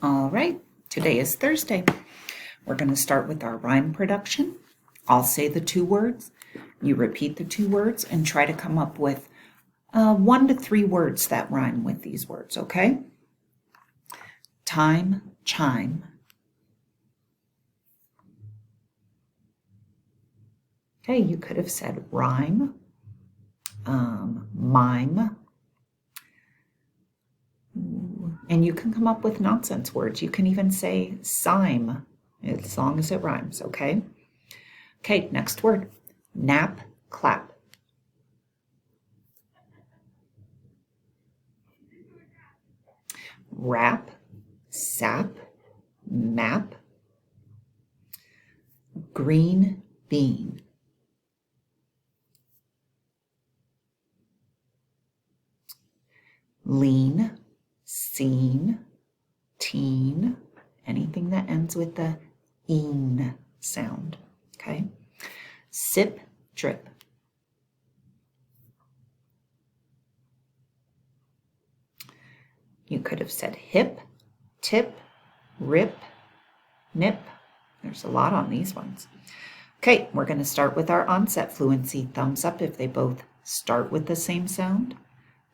All right, today is Thursday. We're going to start with our rhyme production. I'll say the two words, you repeat the two words, and try to come up with 1 to 3 words that rhyme with these words, okay? Time, chime. Okay, you could have said rhyme, mime, and you can come up with nonsense words. You can even say sime, as long as it rhymes, okay? Okay, next word, nap, clap. Rap, sap, map, green bean. Lean, seen, teen, anything that ends with the een sound, okay? Sip, drip. You could have said hip, tip, rip, nip. There's a lot on these ones. Okay, we're going to start with our onset fluency. Thumbs up if they both start with the same sound.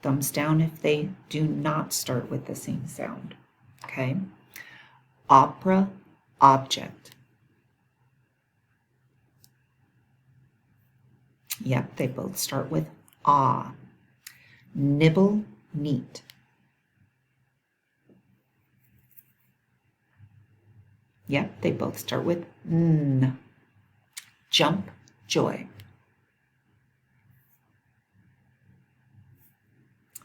Thumbs down if they do not start with the same sound. Okay. Opera, object. Yep, they both start with ah. Nibble, neat. Yep, they both start with n. Jump, joy.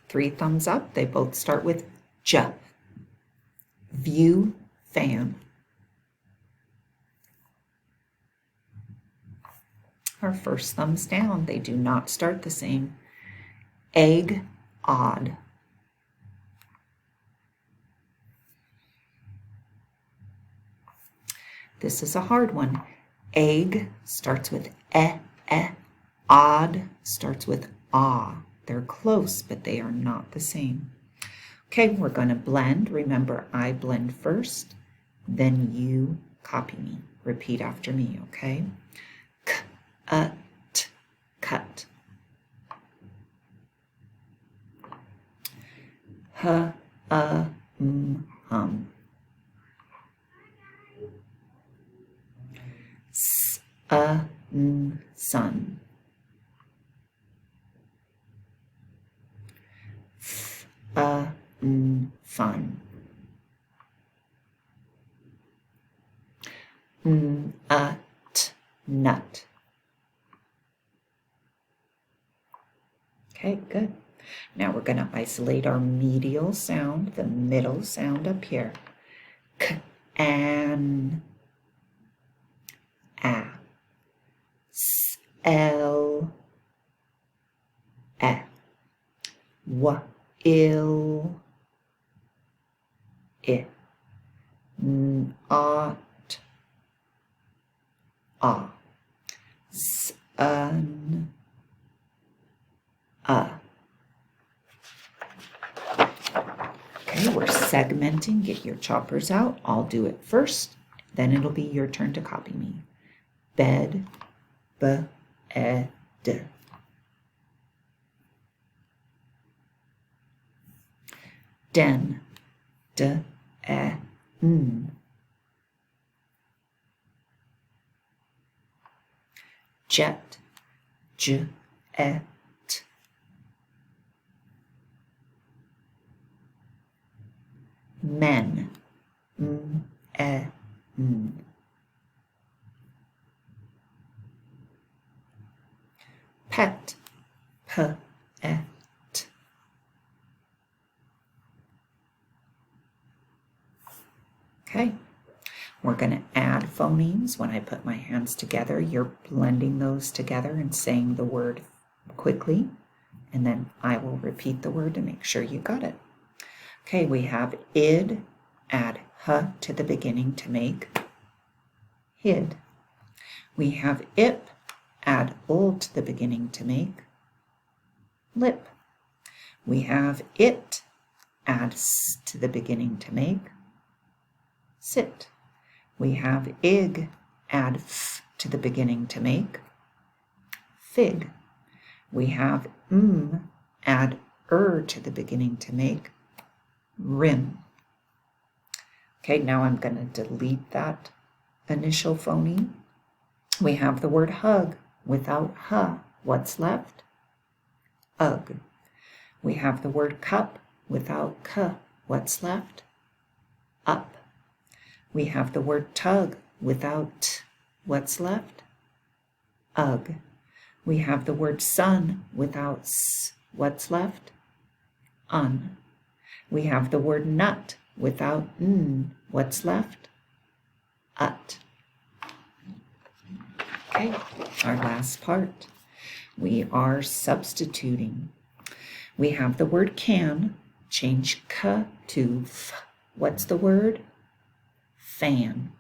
3 thumbs up, they both start with j. View, fan. Our first thumbs down, they do not start the same. Egg, odd. This is a hard one. Egg starts with eh. Odd starts with ah. They're close, but they are not the same. Okay, we're going to blend. Remember, I blend first, then you copy me. Repeat after me, okay? K-t, cut. Hum. Sun. Fun. Nut. Okay, good. Now we're going to isolate our medial sound, the middle sound up here. K, an, a, s, l, e, w, ill, I, ot, ah, sun, Okay, we're segmenting. Get your choppers out. I'll do it first, then it'll be your turn to copy me. Bed, ed. Den, n. Jet, et. Men, n. Pet, et. Okay, we're going to add phonemes. When I put my hands together, you're blending those together and saying the word quickly, and then I will repeat the word to make sure you got it. Okay, we have id, add h to the beginning to make hid. We have ip, add ol to the beginning to make lip. We have it, add s to the beginning to make sit. We have ig, add f to the beginning to make fig. We have add to the beginning to make rim. Okay, now I'm going to delete that initial phoneme. We have the word hug without h. What's left? Ugh. We have the word cup without k. What's left? Up. We have the word tug without t. What's left? Ugh. We have the word sun without s. What's left? Un. We have the word nut without n. What's left? Ut. Okay, our last part. We are substituting. We have the word can, change k to f. What's the word? Fan.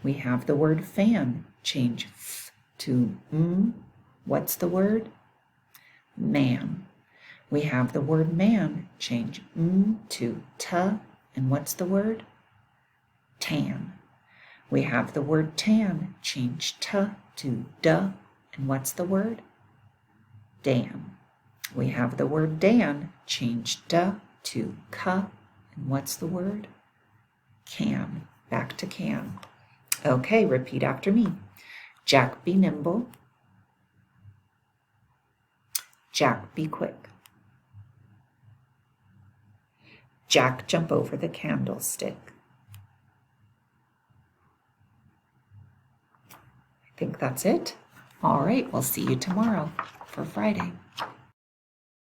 We have the word fan, change f to m. What's the word? Man. We have the word man, change m to t. And what's the word? Tan. We have the word tan, change t to d. And what's the word? Dan. We have the word Dan, change d to k. And what's the word? Can. Back to can. Okay, repeat after me. Jack be nimble. Jack be quick. Jack jump over the candlestick. I think that's it. All right, we'll see you tomorrow for Friday.